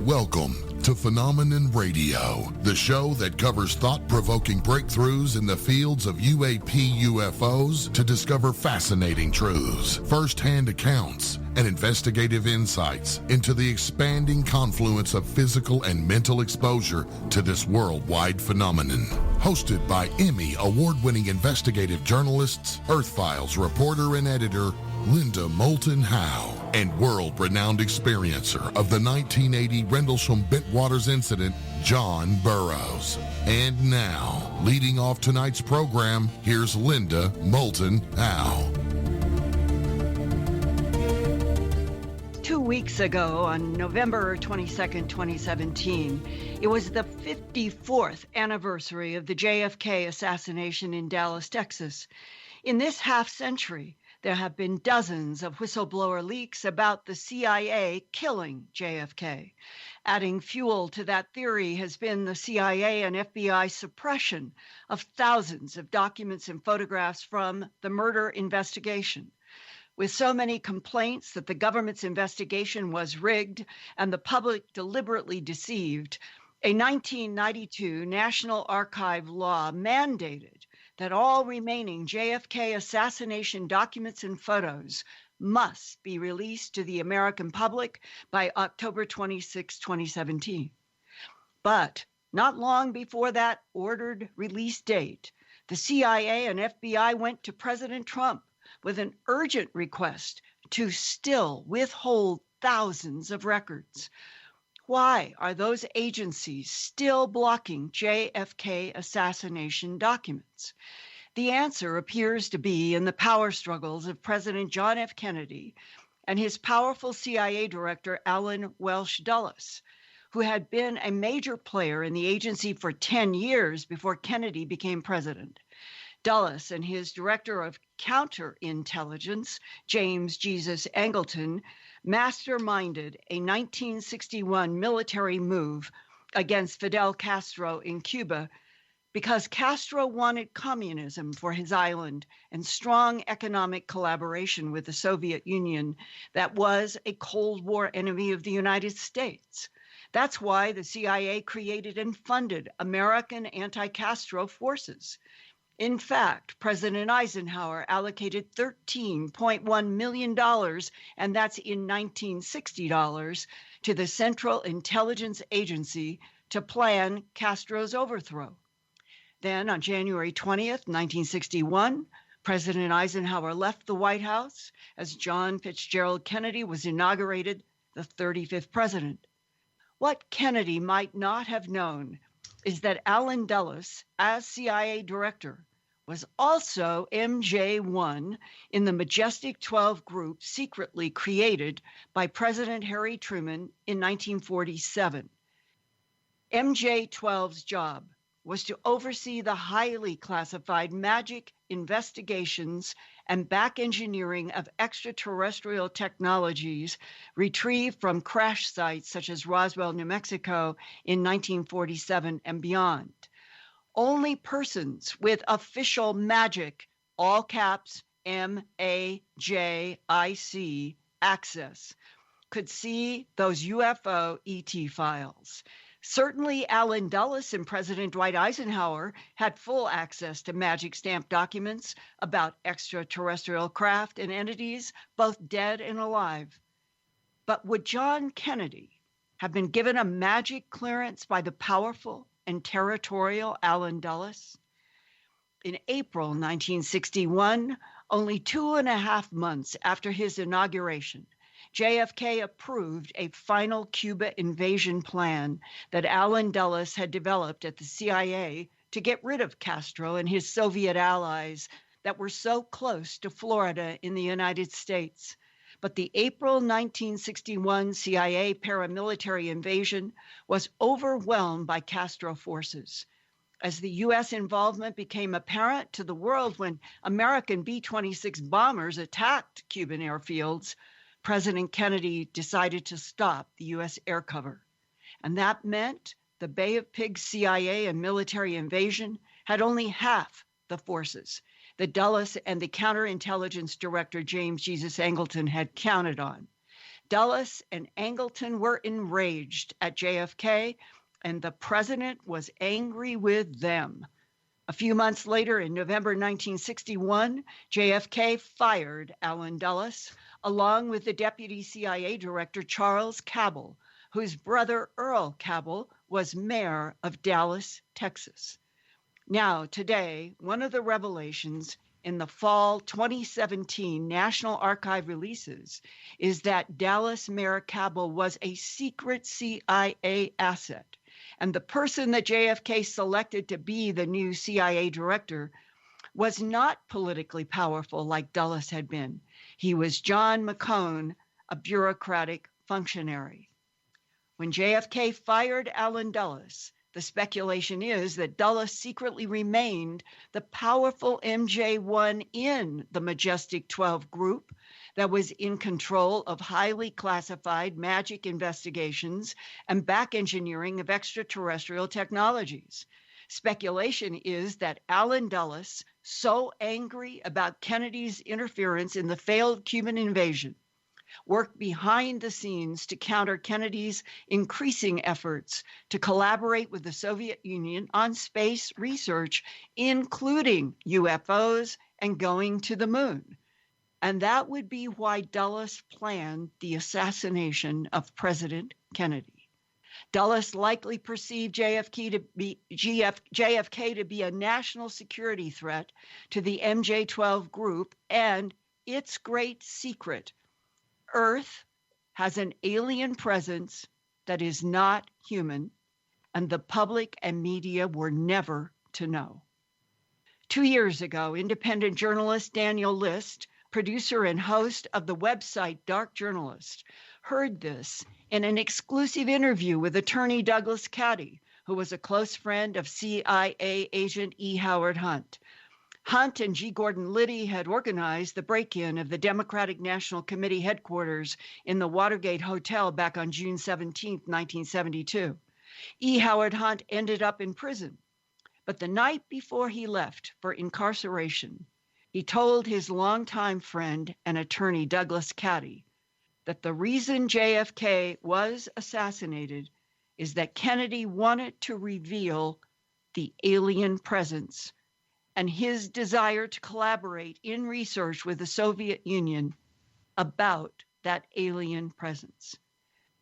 Welcome to Phenomenon Radio, the show that covers thought-provoking breakthroughs in the fields of UAP UFOs to discover fascinating truths, first-hand accounts, and investigative insights into the expanding confluence of physical and mental exposure to this worldwide phenomenon. Hosted by Emmy award-winning investigative journalists, Earth Files reporter and editor, Linda Moulton Howe, and world-renowned experiencer of the 1980 Rendlesham-Bentwaters incident, John Burroughs. And now, leading off tonight's program, here's Linda Moulton Howe. 2 weeks ago, on November 22nd, 2017, it was the 54th anniversary of the JFK assassination in Dallas, Texas. In this half-century, there have been dozens of whistleblower leaks about the CIA killing JFK. Adding fuel to that theory has been the CIA and FBI suppression of thousands of documents and photographs from the murder investigation. With so many complaints that the government's investigation was rigged and the public deliberately deceived, a 1992 National Archive law mandated that all remaining JFK assassination documents and photos must be released to the American public by October 26, 2017. But not long before that ordered release date, the CIA and FBI went to President Trump with an urgent request to still withhold thousands of records. Why are those agencies still blocking JFK assassination documents? The answer appears to be in the power struggles of President John F. Kennedy and his powerful CIA director, Allen Welsh Dulles, who had been a major player in the agency for 10 years before Kennedy became president. Dulles and his director of counterintelligence, James Jesus Angleton, masterminded a 1961 military move against Fidel Castro in Cuba because Castro wanted communism for his island and strong economic collaboration with the Soviet Union that was a Cold War enemy of the United States. That's why the CIA created and funded American anti-Castro forces. In fact, President Eisenhower allocated $13.1 million, and that's in 1960 dollars, to the Central Intelligence Agency to plan Castro's overthrow. Then on January 20th, 1961, President Eisenhower left the White House as John Fitzgerald Kennedy was inaugurated the 35th president. What Kennedy might not have known is that Allen Dulles, as CIA director, was also MJ1 in the Majestic 12 group secretly created by President Harry Truman in 1947. MJ12's job was to oversee the highly classified magic investigations and back engineering of extraterrestrial technologies retrieved from crash sites such as Roswell, New Mexico in 1947 and beyond. Only persons with official magic, all caps MAJIC, access, could see those UFO ET files. Certainly, Allen Dulles and President Dwight Eisenhower had full access to magic stamp documents about extraterrestrial craft and entities, both dead and alive. But would John Kennedy have been given a magic clearance by the powerful and territorial Allen Dulles? In April 1961, only 2.5 months after his inauguration, JFK approved a final Cuba invasion plan that Allen Dulles had developed at the CIA to get rid of Castro and his Soviet allies that were so close to Florida in the United States. But the April 1961 CIA paramilitary invasion was overwhelmed by Castro forces. As the U.S. involvement became apparent to the world when American B-26 bombers attacked Cuban airfields, President Kennedy decided to stop the U.S. air cover. And that meant the Bay of Pigs CIA and military invasion had only half the forces that Dulles and the counterintelligence director James Jesus Angleton had counted on. Dulles and Angleton were enraged at JFK, and the president was angry with them. A few months later, in November 1961, JFK fired Allen Dulles, along with the deputy CIA director Charles Cabell, whose brother Earl Cabell was mayor of Dallas, Texas. Now, today, one of the revelations in the fall 2017 National Archive releases is that Dallas Mayor Cabell was a secret CIA asset. And the person that JFK selected to be the new CIA director was not politically powerful like Dulles had been. He was John McCone, a bureaucratic functionary. When JFK fired Allen Dulles, the speculation is that Dulles secretly remained the powerful MJ1 in the Majestic 12 group that was in control of highly classified magic investigations and back engineering of extraterrestrial technologies. Speculation is that Allen Dulles, so angry about Kennedy's interference in the failed Cuban invasion, worked behind the scenes to counter Kennedy's increasing efforts to collaborate with the Soviet Union on space research, including UFOs and going to the moon. And that would be why Dulles planned the assassination of President Kennedy. Dulles likely perceived JFK to be a national security threat to the MJ-12 group, and its great secret: Earth has an alien presence that is not human, and the public and media were never to know. 2 years ago, independent journalist Daniel Liszt, producer and host of the website Dark Journalist, heard this in an exclusive interview with attorney Douglas Caddy, who was a close friend of CIA agent E. Howard Hunt. Hunt and G. Gordon Liddy had organized the break-in of the Democratic National Committee headquarters in the Watergate Hotel back on June 17, 1972. E. Howard Hunt ended up in prison, but the night before he left for incarceration, he told his longtime friend and attorney Douglas Caddy that the reason JFK was assassinated is that Kennedy wanted to reveal the alien presence and his desire to collaborate in research with the Soviet Union about that alien presence.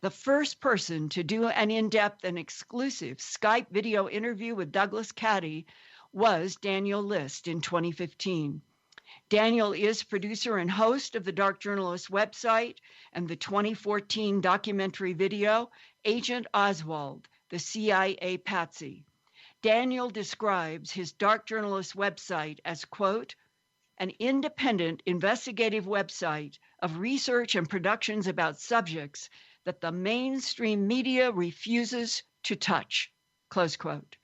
The first person to do an in-depth and exclusive Skype video interview with Douglas Caddy was Daniel Liszt in 2015. Daniel is producer and host of the Dark Journalist website and the 2014 documentary video, Agent Oswald, the CIA Patsy. Daniel describes his Dark Journalist website as, quote, an independent investigative website of research and productions about subjects that the mainstream media refuses to touch, close quote.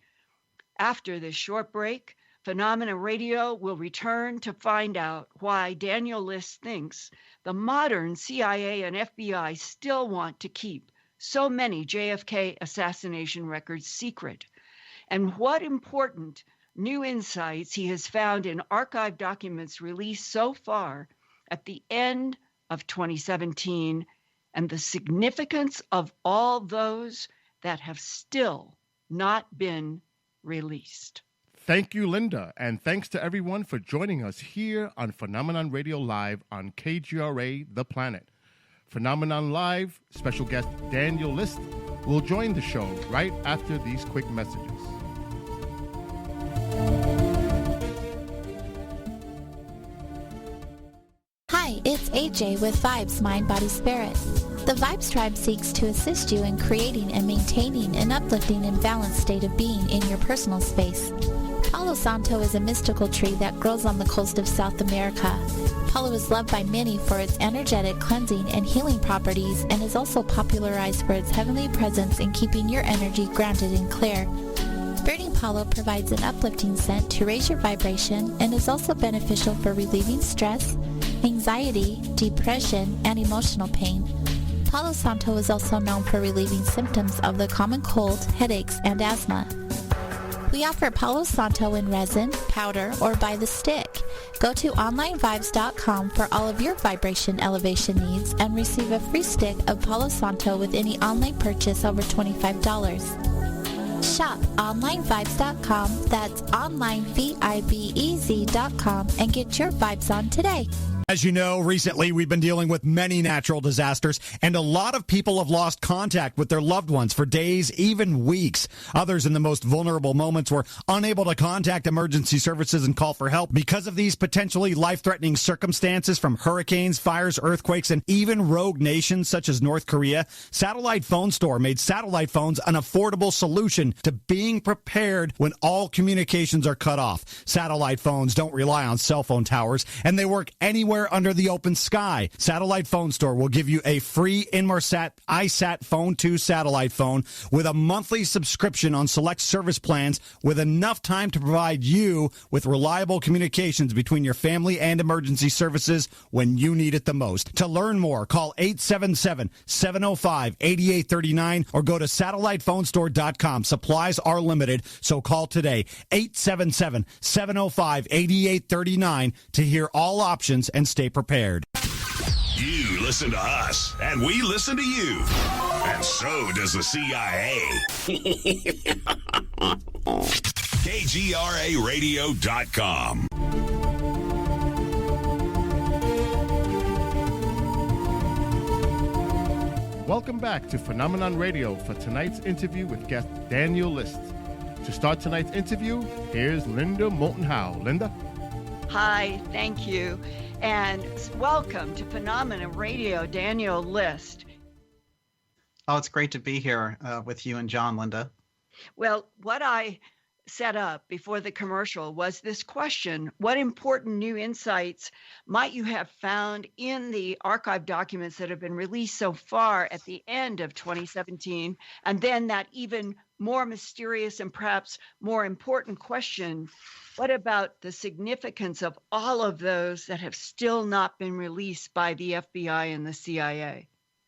After this short break, Phenomena Radio will return to find out why Daniel Liszt thinks the modern CIA and FBI still want to keep so many JFK assassination records secret, and what important new insights he has found in archive documents released so far at the end of 2017, and the significance of all those that have still not been released. Thank you, Linda, and thanks to everyone for joining us here on Phenomenon Radio Live on KGRA The Planet. Phenomenon Live special guest Daniel Liszt will join the show right after these quick messages. Hi, it's AJ with Vibes Mind, Body, Spirit. The Vibes Tribe seeks to assist you in creating and maintaining an uplifting and balanced state of being in your personal space. Palo Santo is a mystical tree that grows on the coast of South America. Palo is loved by many for its energetic cleansing and healing properties, and is also popularized for its heavenly presence in keeping your energy grounded and clear. Burning Palo provides an uplifting scent to raise your vibration and is also beneficial for relieving stress, anxiety, depression, and emotional pain. Palo Santo is also known for relieving symptoms of the common cold, headaches, and asthma. We offer Palo Santo in resin, powder, or by the stick. Go to onlinevibes.com for all of your vibration elevation needs and receive a free stick of Palo Santo with any online purchase over $25. Shop onlinevibes.com, that's onlinevibez.com, and get your vibes on today. As you know, recently we've been dealing with many natural disasters, and a lot of people have lost contact with their loved ones for days, even weeks. Others in the most vulnerable moments were unable to contact emergency services and call for help because of these potentially life-threatening circumstances from hurricanes, fires, earthquakes, and even rogue nations such as North Korea. Satellite Phone Store made satellite phones an affordable solution to being prepared when all communications are cut off. Satellite phones don't rely on cell phone towers, and they work anywhere under the open sky. Satellite Phone Store will give you a free Inmarsat iSat Phone 2 satellite phone with a monthly subscription on select service plans with enough time to provide you with reliable communications between your family and emergency services when you need it the most. To learn more, call 877-705-8839 or go to satellitephonestore.com. Supplies are limited, so call today. 877-705-8839 to hear all options and stay prepared. You listen to us, and we listen to you. And so does the CIA. KGRAradio.com. Welcome back to Phenomenon Radio for tonight's interview with guest Daniel Liszt. To start tonight's interview, here's Linda Moulton Howe. Linda? Hi, thank you. And welcome to Phenomenon Radio, Daniel Liszt. Oh, it's great to be here with you and John, Linda. Well, what I set up before the commercial was this question: what important new insights might you have found in the archive documents that have been released so far at the end of 2017? And then that even more mysterious and perhaps more important question: what about the significance of all of those that have still not been released by the FBI and the CIA?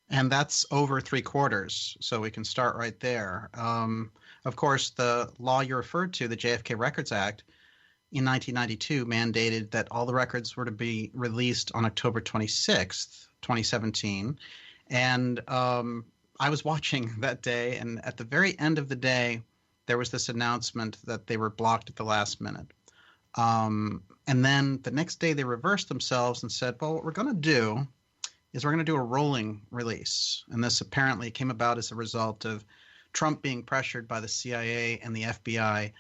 And that's over 3/4, so we can start right there. Of course, the law you referred to, the JFK Records Act, in 1992 mandated that all the records were to be released on October 26th, 2017. And I was watching that day, and at the very end of the day, there was this announcement that they were blocked at the last minute. And then the next day they reversed themselves and said, well, what we're going to do is we're going to do a rolling release. And this apparently came about as a result of Trump being pressured by the CIA and the FBI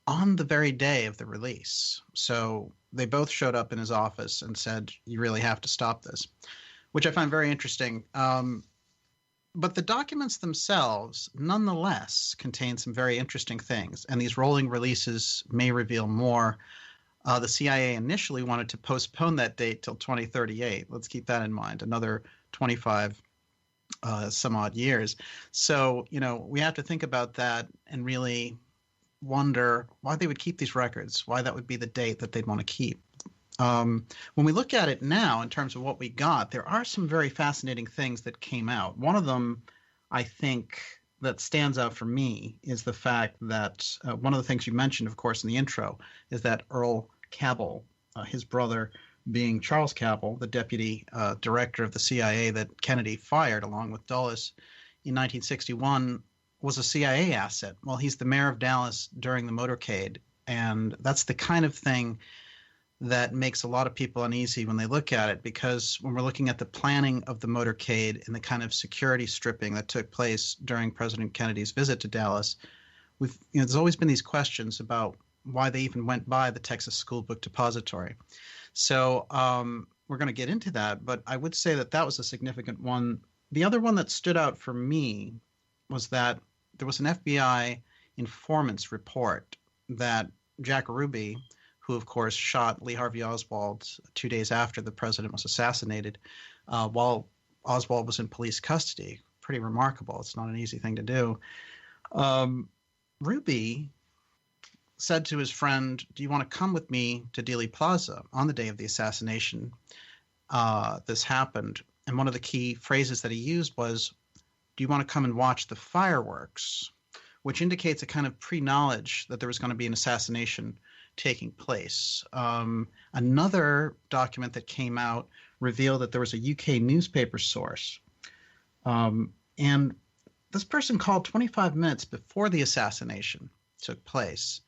on the very day of the release. So they both showed up in his office and said, you really have to stop this, which I find very interesting. But the documents themselves, nonetheless, contain some very interesting things, and these rolling releases may reveal more. The CIA initially wanted to postpone that date till 2038. Let's keep that in mind, another 25 some odd years. So, you know, we have to think about that and really wonder why they would keep these records, why that would be the date that they'd want to keep. When we look at it now in terms of what we got, there are some very fascinating things that came out. One of them, I think, that stands out for me is the fact that one of the things you mentioned, of course, in the intro, is that Earl Cabell, his brother being Charles Cabell, the deputy director of the CIA that Kennedy fired along with Dulles in 1961, was a CIA asset. Well, he's the mayor of Dallas during the motorcade, and that's the kind of thing that makes a lot of people uneasy when they look at it, because when we're looking at the planning of the motorcade and the kind of security stripping that took place during President Kennedy's visit to Dallas, there's always been these questions about why they even went by the Texas School Book Depository. So we're going to get into that, but I would say that that was a significant one. The other one that stood out for me was that there was an FBI informant's report that Jack Ruby, who of course shot Lee Harvey Oswald 2 days after the president was assassinated, while Oswald was in police custody. Pretty remarkable. It's not an easy thing to do. Ruby said to his friend, do you want to come with me to Dealey Plaza on the day of the assassination? This happened. And one of the key phrases that he used was, do you want to come and watch the fireworks? Which indicates a kind of pre-knowledge that there was going to be an assassination taking place. Another document that came out revealed that there was a UK newspaper source. And this person called 25 minutes before the assassination took place.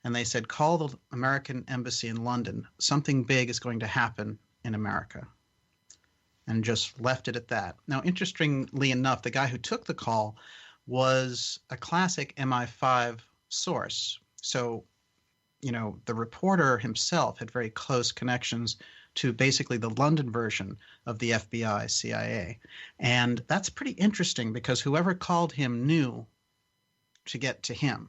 And they said, call the American embassy in London. Something big is going to happen in America. And just left it at that. Now, interestingly enough, the guy who took the call was a classic MI5 source. So, you know, the reporter himself had very close connections to basically the London version of the FBI, CIA. And that's pretty interesting because whoever called him knew to get to him.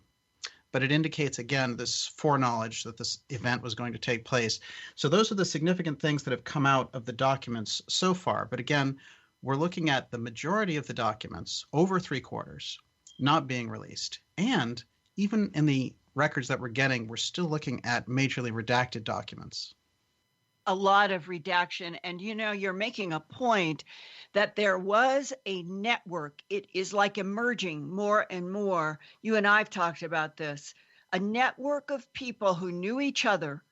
But it indicates, again, this foreknowledge that this event was going to take place. So those are the significant things that have come out of the documents so far. But again, we're looking at the majority of the documents, over 3/4, not being released. And even in the records that we're getting, we're still looking at majorly redacted documents. A lot of redaction. And, you know, you're making a point that there was a network. It is like emerging more and more. You and I've talked about this. A network of people who knew each other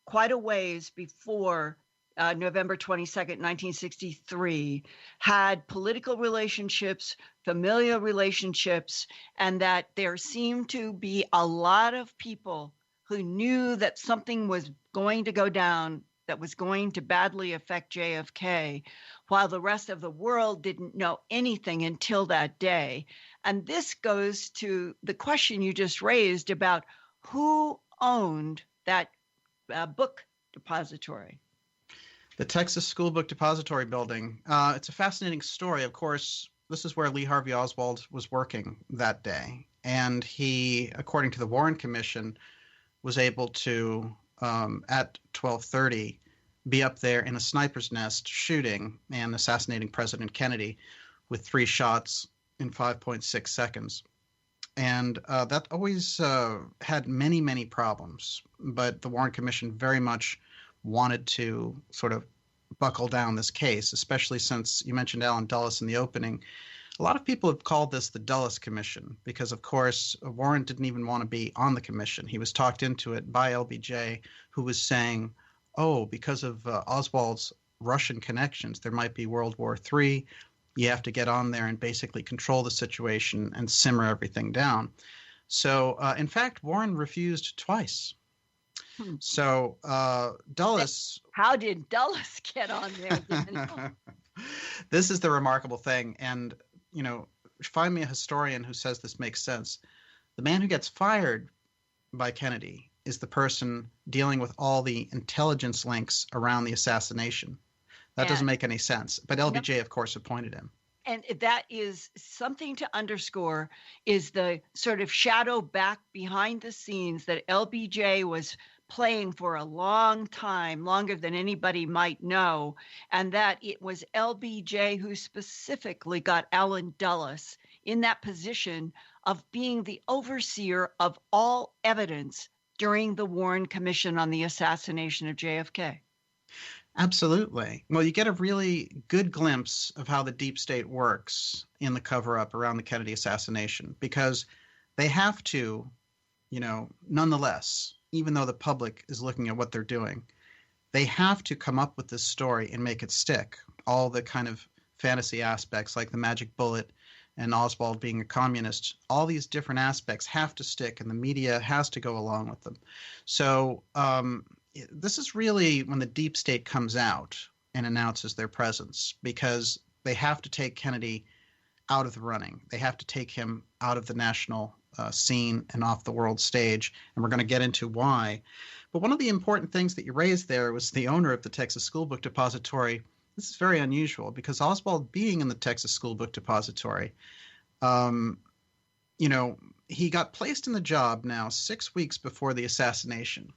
quite a ways before November 22nd, 1963, had political relationships, familial relationships, and that there seemed to be a lot of people who knew that something was going to go down that was going to badly affect JFK, while the rest of the world didn't know anything until that day. And this goes to the question you just raised about who owned that book depository. The Texas School Book Depository building. It's a fascinating story. Of course, this is where Lee Harvey Oswald was working that day. And he, according to the Warren Commission, was able to, at 12:30, be up there in a sniper's nest shooting and assassinating President Kennedy with 3 shots in 5.6 seconds. And that always had many, many problems. But the Warren Commission very much wanted to sort of buckle down this case, especially since you mentioned Allen Dulles in the opening. A lot of people have called this the Dulles Commission because, of course, Warren didn't even want to be on the commission. He was talked into it by LBJ, who was saying, oh, because of Oswald's Russian connections, there might be World War III. You have to get on there and basically control the situation and simmer everything down. So, in fact, Warren refused twice. So Dulles... How did Dulles get on there, Daniel? This is the remarkable thing. And, you know, find me a historian who says this makes sense. The man who gets fired by Kennedy is the person dealing with all the intelligence links around the assassination. That doesn't make any sense. But LBJ, of course, appointed him. And that is something to underscore, is the sort of shadow back behind the scenes that LBJ was playing for a long time, longer than anybody might know, and that it was LBJ who specifically got Allen Dulles in that position of being the overseer of all evidence during the Warren Commission on the assassination of JFK. Absolutely. Well, you get a really good glimpse of how the deep state works in the cover-up around the Kennedy assassination, because they have to, you know, nonetheless, even though the public is looking at what they're doing, they have to come up with this story and make it stick. All the kind of fantasy aspects like the magic bullet and Oswald being a communist, all these different aspects have to stick and the media has to go along with them. So this is really when the deep state comes out and announces their presence, because they have to take Kennedy out of the running. They have to take him out of the national scene and off the world stage, and we're going to get into why. But one of the important things that you raised there was the owner of the Texas School Book Depository. This is very unusual because Oswald being in the Texas School Book Depository, you know, he got placed in the job now 6 weeks before the assassination.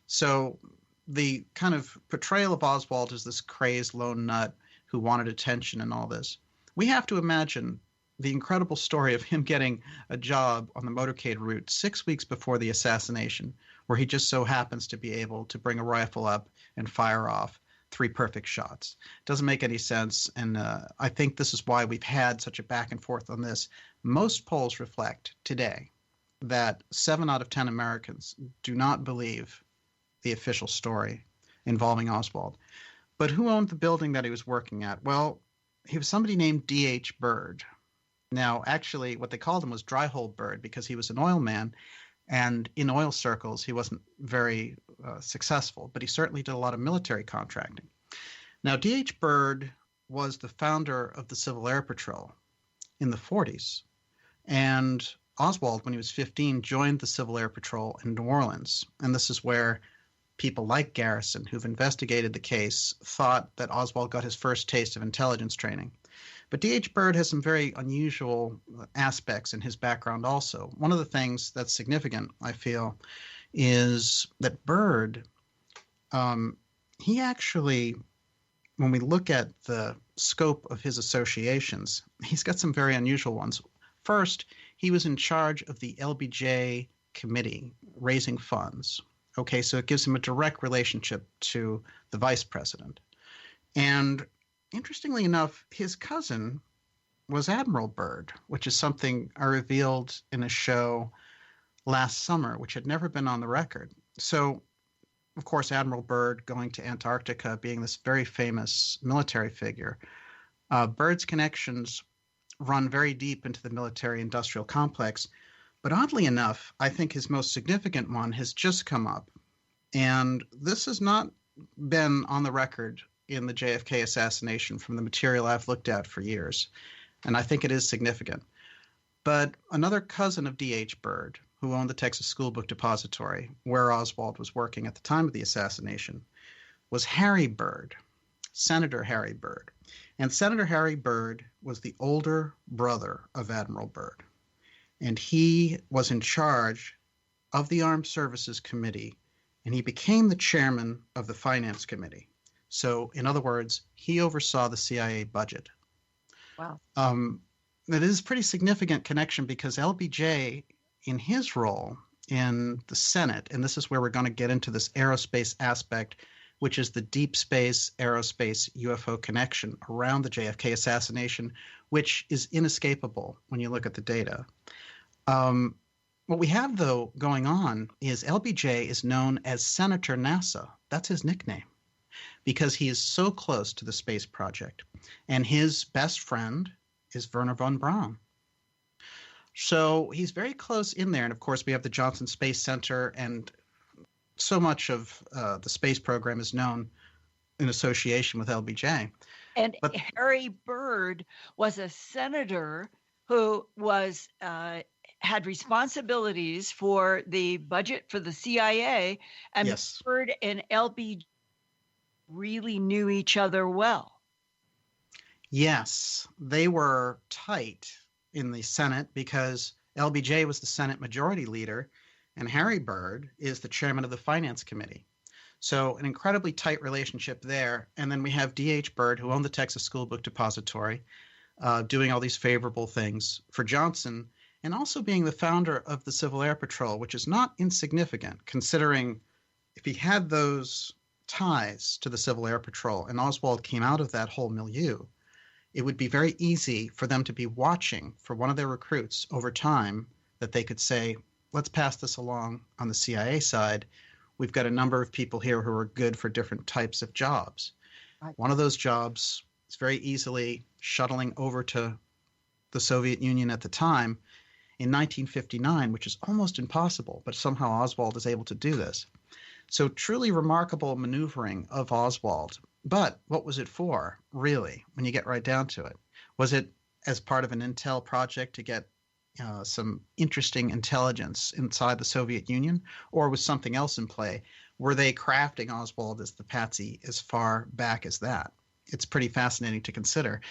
So the kind of portrayal of Oswald as this crazed lone nut who wanted attention and all this, we have to imagine the incredible story of him getting a job on the motorcade route 6 weeks before the assassination, where he just so happens to be able to bring a rifle up and fire off 3 perfect shots. Doesn't make any sense, and I think this is why we've had such a back and forth on this. Most polls reflect today that 7 out of 10 Americans do not believe the official story involving Oswald. But who owned the building that he was working at? Well, he was somebody named D.H. Byrd. Now, actually, what they called him was Dry Hole Byrd because he was an oil man, and in oil circles, he wasn't very successful, but he certainly did a lot of military contracting. Now, D.H. Byrd was the founder of the Civil Air Patrol in the 40s, and Oswald, when he was 15, joined the Civil Air Patrol in New Orleans, and this is where people like Garrison, who've investigated the case, thought that Oswald got his first taste of intelligence training. But D.H. Byrd has some very unusual aspects in his background also. One of the things that's significant, I feel, is that Byrd, he actually, when we look at the scope of his associations, he's got some very unusual ones. First, he was in charge of the LBJ committee raising funds. Okay, so it gives him a direct relationship to the vice president. And interestingly enough, his cousin was Admiral Byrd, which is something I revealed in a show last summer, which had never been on the record. So, of course, Admiral Byrd going to Antarctica, being this very famous military figure, Byrd's connections run very deep into the military-industrial complex. But oddly enough, I think his most significant one has just come up. And this has not been on the record in the JFK assassination from the material I've looked at for years. And I think it is significant. But another cousin of D.H. Byrd, who owned the Texas School Book Depository, where Oswald was working at the time of the assassination, was Harry Byrd, Senator Harry Byrd. And Senator Harry Byrd was the older brother of Admiral Byrd. And he was in charge of the Armed Services Committee, and he became the chairman of the Finance Committee. So, in other words, he oversaw the CIA budget. Wow. That is a pretty significant connection because LBJ, in his role in the Senate, and this is where we're going to get into this aerospace aspect, which is the deep space, aerospace, UFO connection around the JFK assassination, which is inescapable when you look at the data. What we have, though, going on is LBJ is known as Senator NASA. That's his nickname because he is so close to the space project. And his best friend is Werner von Braun. So he's very close in there. And, of course, we have the Johnson Space Center, and so much of the space program is known in association with LBJ. And Harry Byrd was a senator who was had responsibilities for the budget for the CIA, and yes. Byrd and LBJ really knew each other well. Yes, they were tight in the Senate because LBJ was the Senate Majority Leader, and Harry Byrd is the chairman of the Finance Committee. So an incredibly tight relationship there. And then we have D.H. Byrd, who owned the Texas School Book Depository, doing all these favorable things for Johnson, and also being the founder of the Civil Air Patrol, which is not insignificant, considering if he had those ties to the Civil Air Patrol and Oswald came out of that whole milieu, it would be very easy for them to be watching for one of their recruits over time that they could say, let's pass this along on the CIA side. We've got a number of people here who are good for different types of jobs. Right. One of those jobs is very easily shuttling over to the Soviet Union at the time in 1959, which is almost impossible, but somehow Oswald is able to do this. So truly remarkable maneuvering of Oswald. But what was it for, really, when you get right down to it? Was it as part of an intel project to get some interesting intelligence inside the Soviet Union, or was something else in play? Were they crafting Oswald as the patsy as far back as that? It's pretty fascinating to consider.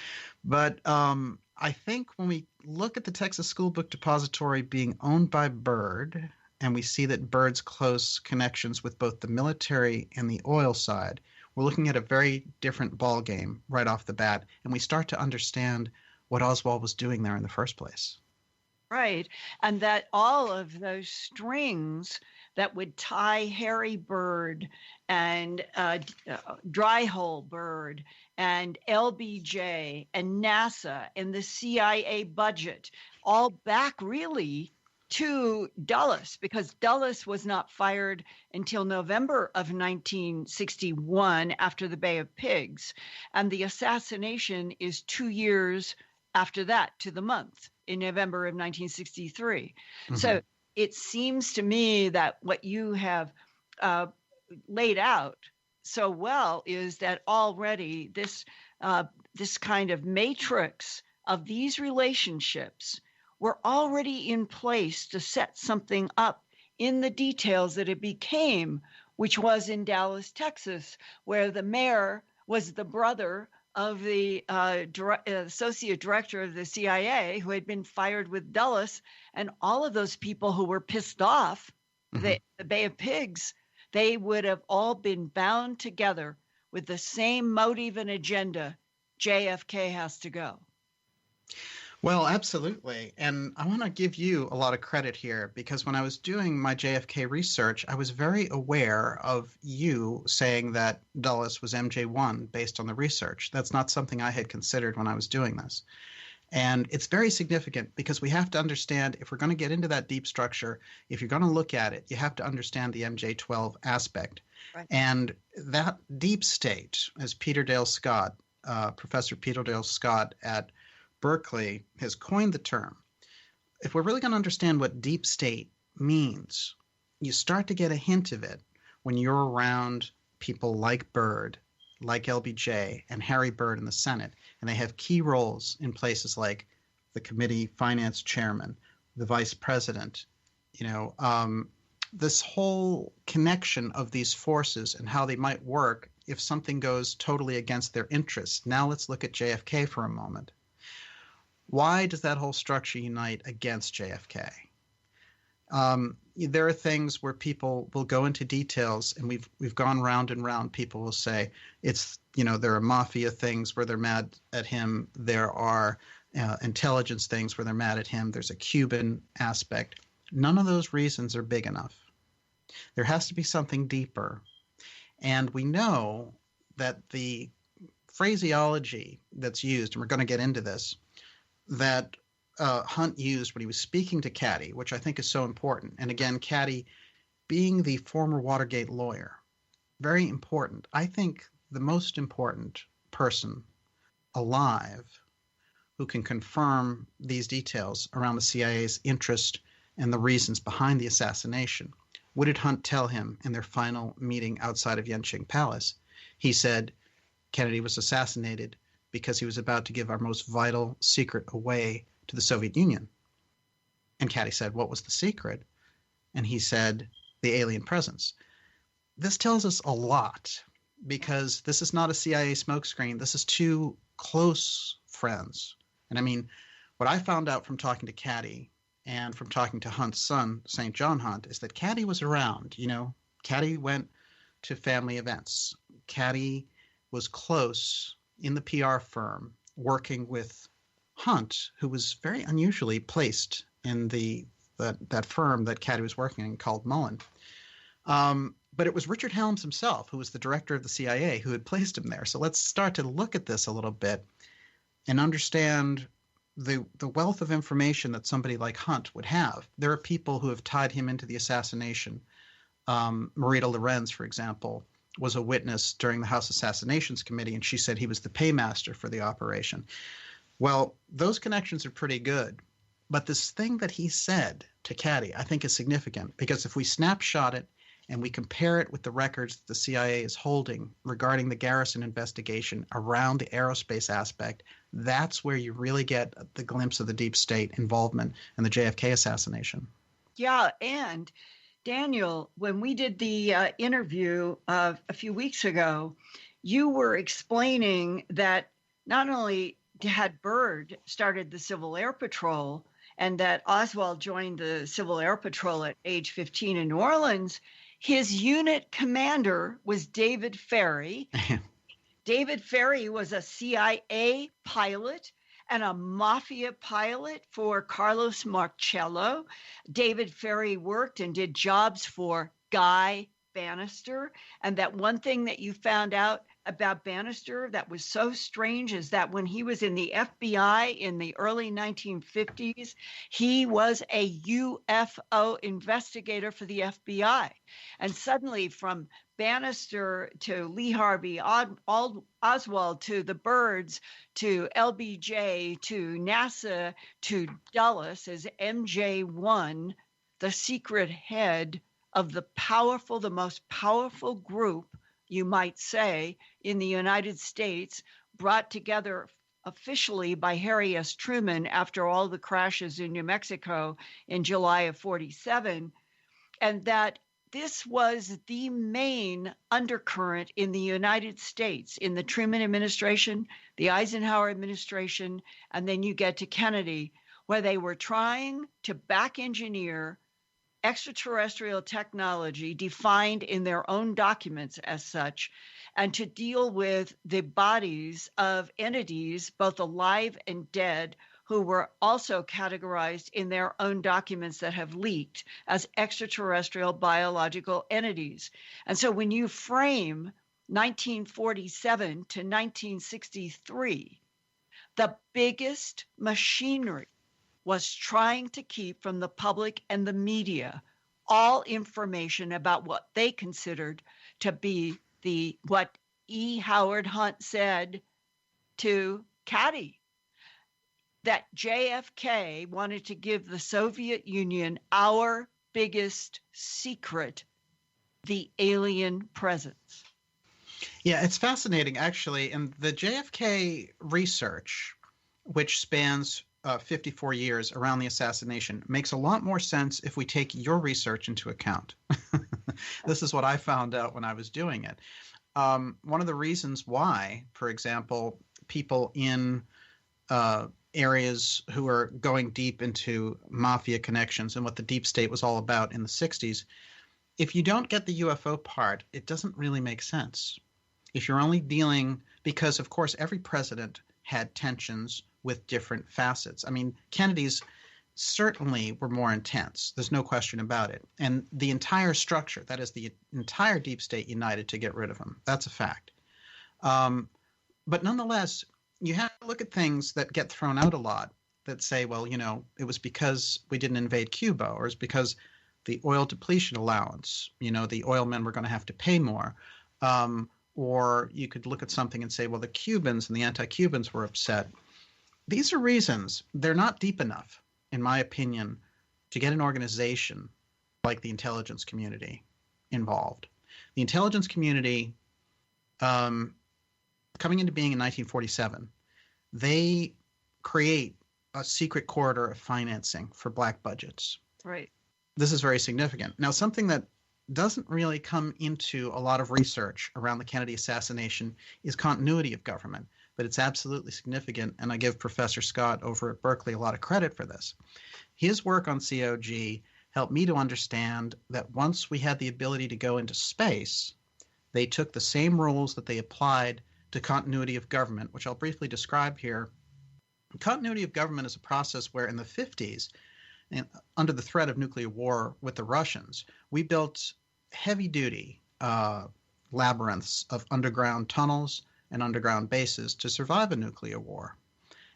But I think when we look at the Texas School Book Depository being owned by Byrd, and we see that Byrd's close connections with both the military and the oil side, we're looking at a very different ball game right off the bat, and we start to understand what Oswald was doing there in the first place. Right, and that all of those strings that would tie Harry Byrd and Dry Hole Byrd and LBJ and NASA and the CIA budget all back really to Dulles, because Dulles was not fired until November of 1961 after the Bay of Pigs. And the assassination is 2 years after that, to the month, in November of 1963. Mm-hmm. So it seems to me that what you have laid out so well is that already this kind of matrix of these relationships were already in place to set something up in the details that it became, which was in Dallas, Texas, where the mayor was the brother of the associate director of the CIA, who had been fired with Dulles, and all of those people who were pissed off, the Bay of Pigs, they would have all been bound together with the same motive and agenda. JFK has to go. Well, absolutely. And I want to give you a lot of credit here, because when I was doing my JFK research, I was very aware of you saying that Dulles was MJ1 based on the research. That's not something I had considered when I was doing this. And it's very significant, because we have to understand, if we're going to get into that deep structure, if you're going to look at it, you have to understand the MJ12 aspect. Right. And that deep state, as Peter Dale Scott, Professor Peter Dale Scott at Berkeley has coined the term. If we're really going to understand what deep state means, you start to get a hint of it when you're around people like Byrd, like LBJ, and Harry Byrd in the Senate, and they have key roles in places like the committee finance chairman, the vice president, this whole connection of these forces and how they might work if something goes totally against their interests. Now let's look at JFK for a moment. Why does that whole structure unite against JFK? There are things where people will go into details, and we've gone round and round. People will say it's, there are mafia things where they're mad at him. There are intelligence things where they're mad at him. There's a Cuban aspect. None of those reasons are big enough. There has to be something deeper. And we know that the phraseology that's used, and we're going to get into this, that Hunt used when he was speaking to Caddy, which I think is so important. And again, Caddy being the former Watergate lawyer, very important. I think the most important person alive who can confirm these details around the CIA's interest and the reasons behind the assassination. What did Hunt tell him in their final meeting outside of Yenching Palace? He said Kennedy was assassinated because he was about to give our most vital secret away to the Soviet Union. And Caddy said, what was the secret? And he said, the alien presence. This tells us a lot, because this is not a CIA smokescreen. This is two close friends. And I mean, what I found out from talking to Caddy and from talking to Hunt's son, St. John Hunt, is that Caddy was around. Caddy went to family events. Caddy was close in the PR firm working with Hunt, who was very unusually placed in that firm that Caddy was working in called Mullen. But it was Richard Helms himself, who was the director of the CIA, who had placed him there. So let's start to look at this a little bit and understand the wealth of information that somebody like Hunt would have. There are people who have tied him into the assassination. Marita Lorenz, for example, was a witness during the House Assassinations Committee, and she said he was the paymaster for the operation. Well, those connections are pretty good. But this thing that he said to Caddy, I think is significant, because if we snapshot it and we compare it with the records that the CIA is holding regarding the Garrison investigation around the aerospace aspect, that's where you really get the glimpse of the deep state involvement in the JFK assassination. Yeah, and Daniel, when we did the interview a few weeks ago, you were explaining that not only had Byrd started the Civil Air Patrol and that Oswald joined the Civil Air Patrol at age 15 in New Orleans, his unit commander was David Ferry. David Ferry was a CIA pilot and a mafia pilot for Carlos Marcello. David Ferry worked and did jobs for Guy Bannister. And that one thing that you found out about Bannister that was so strange is that when he was in the FBI in the early 1950s, he was a UFO investigator for the FBI. And suddenly, from Bannister to Lee Harvey Oswald to the Byrds to LBJ to NASA to Dulles as MJ1, the secret head of the most powerful group, you might say, in the United States, brought together officially by Harry S. Truman after all the crashes in New Mexico in July of 47, and that this was the main undercurrent in the United States, in the Truman administration, the Eisenhower administration, and then you get to Kennedy, where they were trying to back engineer extraterrestrial technology defined in their own documents as such, and to deal with the bodies of entities, both alive and dead, who were also categorized in their own documents that have leaked as extraterrestrial biological entities. And so when you frame 1947 to 1963, the biggest machinery was trying to keep from the public and the media all information about what they considered to be what E. Howard Hunt said to Caddy, that JFK wanted to give the Soviet Union our biggest secret, the alien presence. Yeah, it's fascinating, actually. And the JFK research, which spans 54 years around the assassination, makes a lot more sense if we take your research into account. This is what I found out when I was doing it. One of the reasons why, for example, people in areas who are going deep into mafia connections and what the deep state was all about in the 60s, if you don't get the UFO part, it doesn't really make sense. If you're only dealing, because of course every president had tensions with different facets. I mean, Kennedy's certainly were more intense. There's no question about it. And the entire structure, that is the entire deep state, united to get rid of him. That's a fact. But nonetheless, you have to look at things that get thrown out a lot that say, well, you know, it was because we didn't invade Cuba, or it's because the oil depletion allowance, you know, the oil men were going to have to pay more. Or you could look at something and say, well, the Cubans and the anti-Cubans were upset. These are reasons. They're not deep enough, in my opinion, to get an organization like the intelligence community involved. The intelligence community, coming into being in 1947, they create a secret corridor of financing for black budgets. Right. This is very significant. Now, something that doesn't really come into a lot of research around the Kennedy assassination is continuity of government, but it's absolutely significant, and I give Professor Scott over at Berkeley a lot of credit for this. His work on COG helped me to understand that once we had the ability to go into space, they took the same rules that they applied to continuity of government, which I'll briefly describe here. Continuity of government is a process where in the 50s, and under the threat of nuclear war with the Russians, we built heavy-duty labyrinths of underground tunnels and underground bases to survive a nuclear war.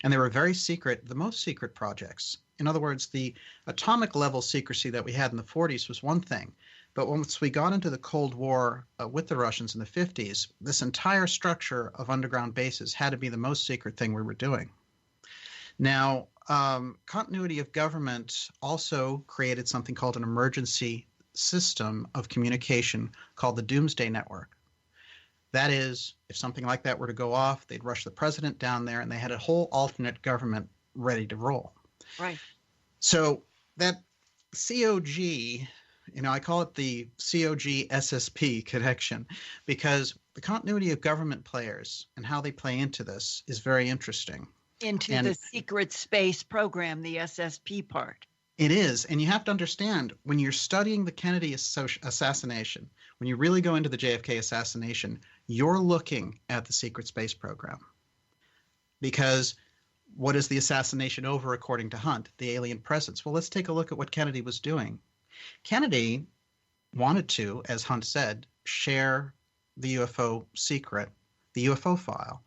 And they were very secret, the most secret projects. In other words, the atomic level secrecy that we had in the 40s was one thing. But once we got into the Cold War with the Russians in the 50s, this entire structure of underground bases had to be the most secret thing we were doing. Now, continuity of government also created something called an emergency system of communication called the Doomsday Network. That is, if something like that were to go off, they'd rush the president down there, and they had a whole alternate government ready to roll. Right. So that COG, you know, I call it the COG SSP connection, because the continuity of government players and how they play into this is very interesting. Into the secret space program, the SSP part. It is. And you have to understand, when you're studying the Kennedy assassination, when you really go into the JFK assassination, you're looking at the secret space program. Because what is the assassination over, according to Hunt? The alien presence. Well, let's take a look at what Kennedy was doing. Kennedy wanted to, as Hunt said, share the UFO secret the UFO file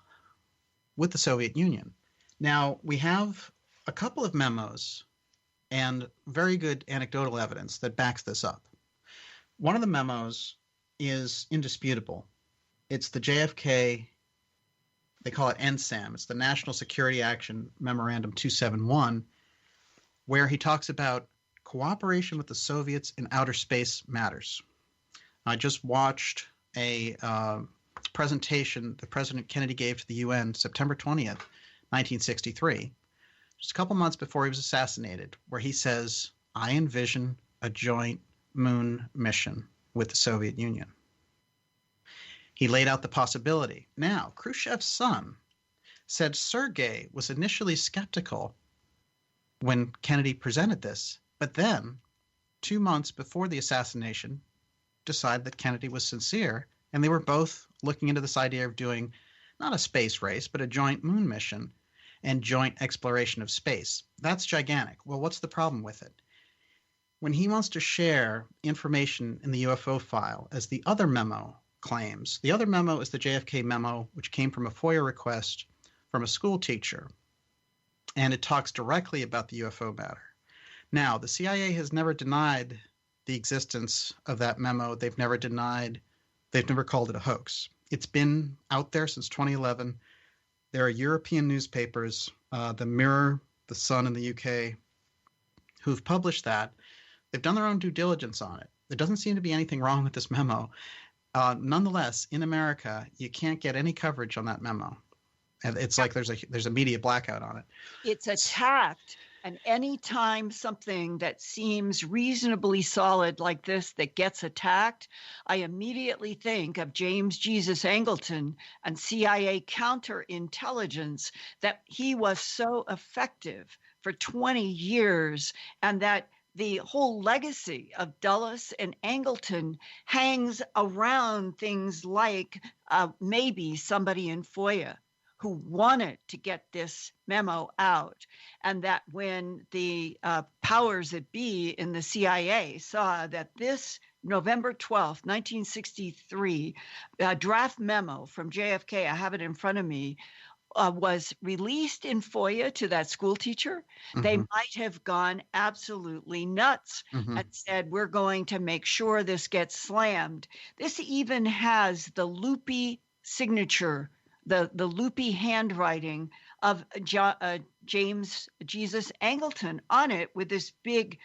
with the Soviet Union. Now, we have a couple of memos and very good anecdotal evidence that backs this up. One of the memos is indisputable. It's the JFK, they call it NSAM, it's the National Security Action Memorandum 271, where he talks about cooperation with the Soviets in outer space matters. I just watched a presentation that President Kennedy gave to the UN September 20th, 1963, just a couple months before he was assassinated, where he says, I envision a joint moon mission with the Soviet Union. He laid out the possibility. Now, Khrushchev's son said Sergei was initially skeptical when Kennedy presented this, but then 2 months before the assassination, decided that Kennedy was sincere, and they were both looking into this idea of doing not a space race, but a joint moon mission and joint exploration of space. That's gigantic. Well, what's the problem with it? When he wants to share information in the UFO file, as the other memo claims, the other memo is the JFK memo, which came from a FOIA request from a school teacher, and it talks directly about the UFO matter. Now, the CIA has never denied the existence of that memo. They've never called it a hoax. It's been out there since 2011. There are European newspapers, the Mirror, the Sun in the UK, who've published that. They've done their own due diligence on it. There doesn't seem to be anything wrong with this memo. Nonetheless, in America, you can't get any coverage on that memo. And it's like there's a media blackout on it. It's attacked. And anytime something that seems reasonably solid like this that gets attacked, I immediately think of James Jesus Angleton and CIA counterintelligence, that he was so effective for 20 years, and that the whole legacy of Dulles and Angleton hangs around things like maybe somebody in FOIA who wanted to get this memo out, and that when the powers that be in the CIA saw that this November 12th, 1963 draft memo from JFK, I have it in front of me, was released in FOIA to that school teacher, they might have gone absolutely nuts and said, we're going to make sure this gets slammed. This even has the loopy signature, the loopy handwriting of James Jesus Angleton on it, with this big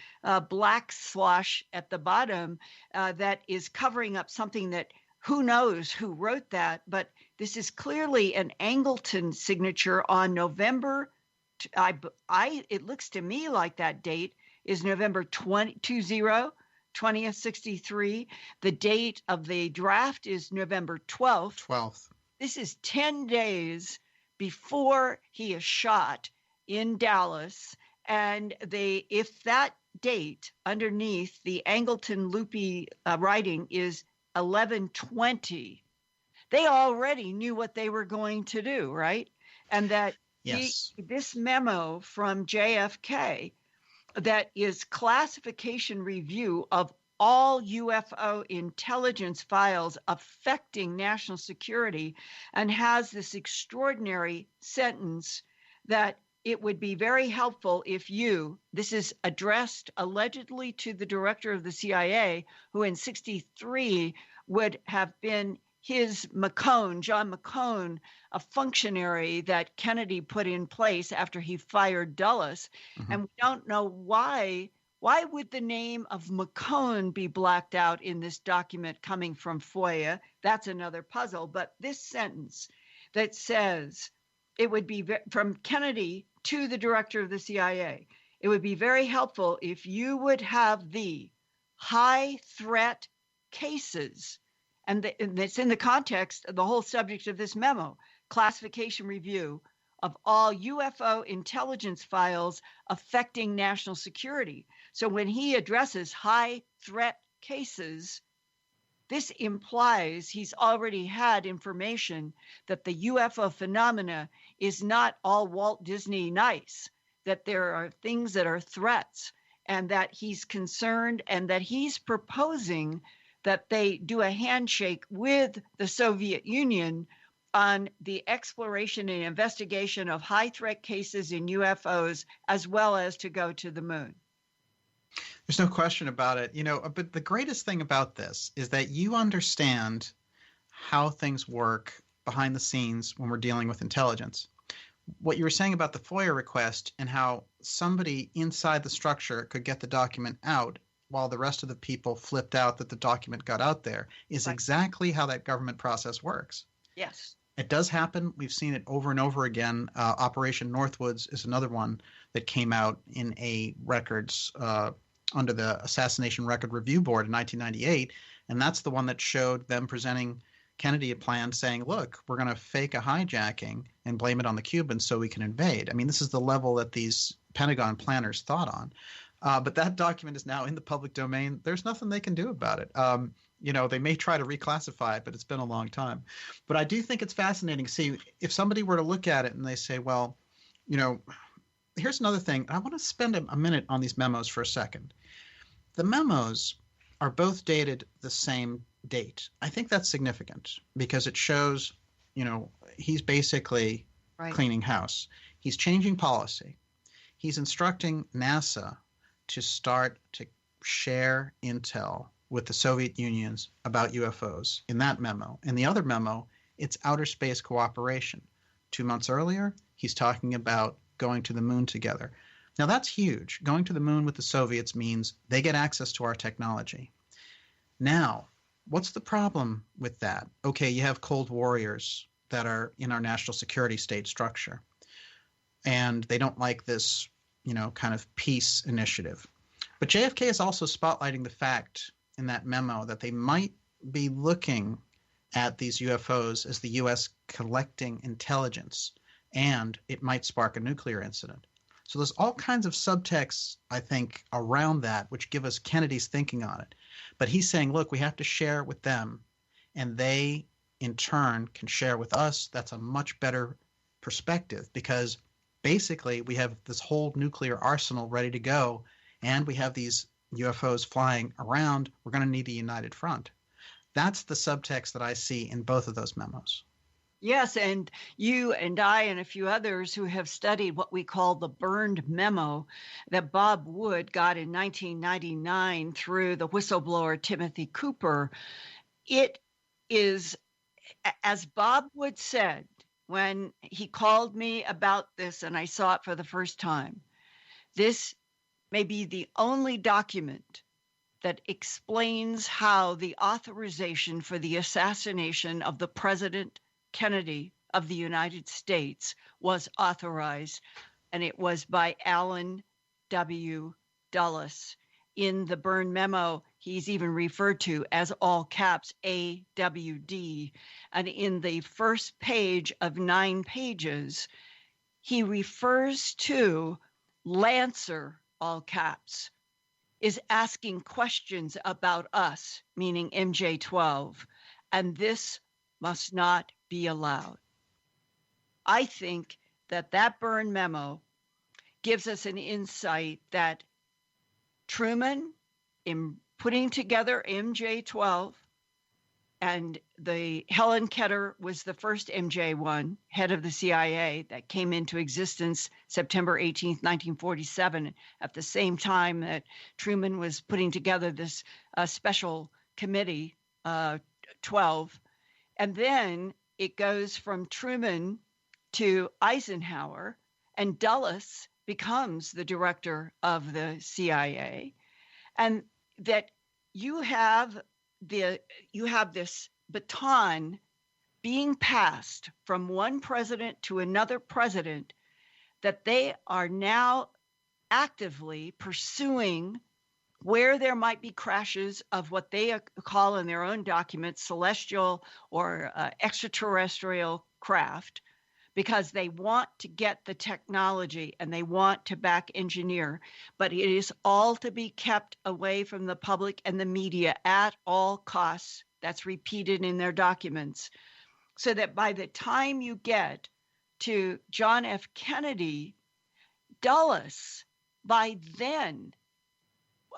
black slosh at the bottom that is covering up something that who knows who wrote that, but this is clearly an Angleton signature on November. It looks to me like that date is November 20th, 63. The date of the draft is November 12th. This is 10 days before he is shot in Dallas. And if that date underneath the Angleton loopy writing is 11/20, they already knew what they were going to do, right? And that this memo from JFK that is classification review of all UFO intelligence files affecting national security, and has this extraordinary sentence that it would be very helpful if this is addressed allegedly to the director of the CIA, who in 63 would have been his John McCone, a functionary that Kennedy put in place after he fired Dulles. And we don't know why. Why would the name of McCone be blacked out in this document coming from FOIA? That's another puzzle. But this sentence that says it would be from Kennedy to the director of the CIA, it would be very helpful if you would have the high threat cases, and it's in the context of the whole subject of this memo, classification review of all UFO intelligence files affecting national security. So when he addresses high threat cases, this implies he's already had information that the UFO phenomena is not all Walt Disney nice, that there are things that are threats, and that he's concerned, and that he's proposing that they do a handshake with the Soviet Union on the exploration and investigation of high-threat cases in UFOs, as well as to go to the moon. There's no question about it. But the greatest thing about this is that you understand how things work behind the scenes when we're dealing with intelligence. What you were saying about the FOIA request and how somebody inside the structure could get the document out while the rest of the people flipped out that the document got out there is exactly how that government process works. Yes. It does happen. We've seen it over and over again. Operation Northwoods is another one that came out in a records under the Assassination Record Review Board in 1998. And that's the one that showed them presenting Kennedy a plan saying, look, we're going to fake a hijacking and blame it on the Cubans so we can invade. I mean, this is the level that these Pentagon planners thought on. But that document is now in the public domain. There's nothing they can do about it. They may try to reclassify it, but it's been a long time. But I do think it's fascinating. See, if somebody were to look at it and they say, well, here's another thing. I want to spend a minute on these memos for a second. The memos are both dated the same date. I think that's significant because it shows, he's basically cleaning house. He's changing policy. He's instructing NASA to start to share intel with the Soviet Unions about UFOs in that memo. In the other memo, it's outer space cooperation. 2 months earlier, he's talking about going to the moon together. Now that's huge. Going to the moon with the Soviets means they get access to our technology. Now, what's the problem with that? Okay, you have Cold Warriors that are in our national security state structure, and they don't like this, kind of peace initiative. But JFK is also spotlighting the fact in that memo that they might be looking at these UFOs as the U.S. collecting intelligence, and it might spark a nuclear incident. So there's all kinds of subtexts, I think, around that, which give us Kennedy's thinking on it. But he's saying, look, we have to share with them, and they, in turn, can share with us. That's a much better perspective because basically we have this whole nuclear arsenal ready to go, and we have these UFOs flying around. We're going to need a united front. That's the subtext that I see in both of those memos. Yes, and you and I and a few others who have studied what we call the burned memo that Bob Wood got in 1999 through the whistleblower Timothy Cooper. It is, as Bob Wood said when he called me about this and I saw it for the first time, this may be the only document that explains how the authorization for the assassination of the President Kennedy of the United States was authorized, and it was by Allen W. Dulles. In the Byrne memo, he's even referred to as all caps AWD. And in the first page of 9 pages, he refers to Lancer, all caps, is asking questions about us, meaning MJ-12, and this must not be allowed. I think that that Byrne memo gives us an insight that Truman, in putting together MJ-12, and the Helen Keter was the first MJ-1, head of the CIA, that came into existence September 18th, 1947, at the same time that Truman was putting together this special committee, 12. And then it goes from Truman to Eisenhower, and Dulles becomes the director of the CIA. And that you have this baton being passed from one president to another president, that they are now actively pursuing where there might be crashes of what they call in their own documents celestial or extraterrestrial craft, because they want to get the technology and they want to back engineer, but it is all to be kept away from the public and the media at all costs. That's repeated in their documents. So that by the time you get to John F. Kennedy, Dulles, by then,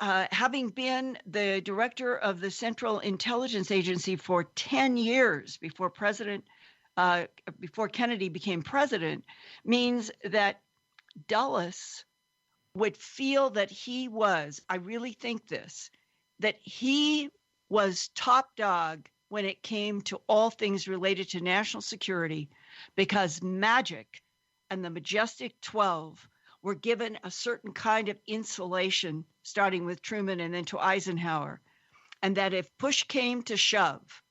having been the director of the Central Intelligence Agency for 10 years before President before Kennedy became president, means that Dulles would feel that he was, I really think this, that he was top dog when it came to all things related to national security, because Magic and the Majestic 12 were given a certain kind of insulation, starting with Truman and then to Eisenhower, and that if push came to shove,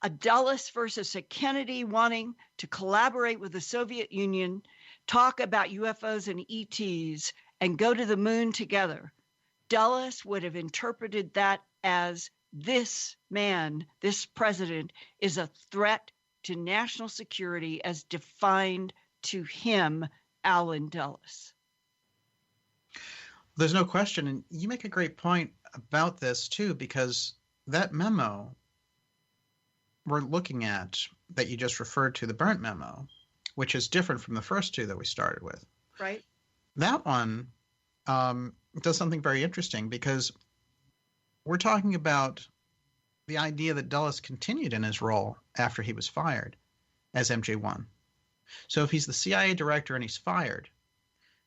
a Dulles versus a Kennedy wanting to collaborate with the Soviet Union, talk about UFOs and ETs, and go to the moon together, Dulles would have interpreted that as this man, this president, is a threat to national security as defined to him, Allen Dulles. There's no question. And you make a great point about this, too, because that memo we're looking at that you just referred to, the burnt memo, which is different from the first two that we started with. Right. That one does something very interesting, because we're talking about the idea that Dulles continued in his role after he was fired as MJ1. So if he's the CIA director and he's fired,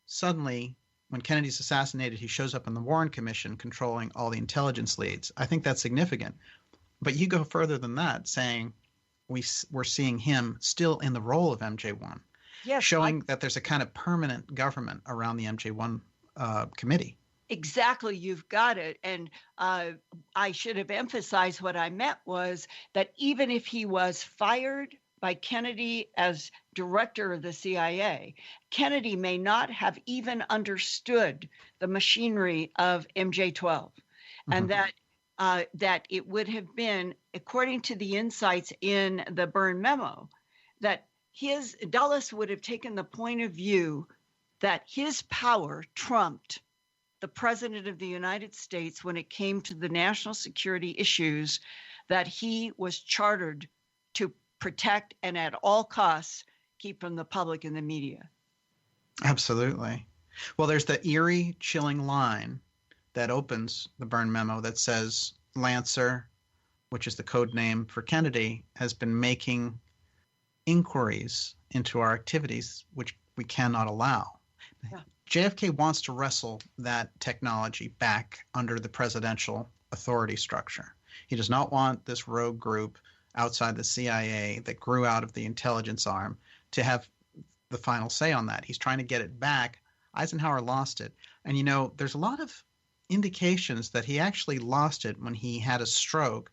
suddenly when Kennedy's assassinated, he shows up in the Warren Commission controlling all the intelligence leads. I think that's significant. But you go further than that, saying we're seeing him still in the role of MJ1, yes, showing that there's a kind of permanent government around the MJ1 committee. Exactly, you've got it. And I should have emphasized what I meant was that even if he was fired by Kennedy as director of the CIA, Kennedy may not have even understood the machinery of MJ12, and that it would have been, according to the insights in the Byrne memo, that Dulles would have taken the point of view that his power trumped the President of the United States when it came to the national security issues that he was chartered to protect and at all costs keep from the public and the media. Absolutely. Well, there's the eerie, chilling line that opens the Byrne memo that says Lancer, which is the code name for Kennedy, has been making inquiries into our activities, which we cannot allow. Yeah. JFK wants to wrestle that technology back under the presidential authority structure. He does not want this rogue group outside the CIA that grew out of the intelligence arm to have the final say on that. He's trying to get it back. Eisenhower lost it. And, you know, there's a lot of indications that he actually lost it when he had a stroke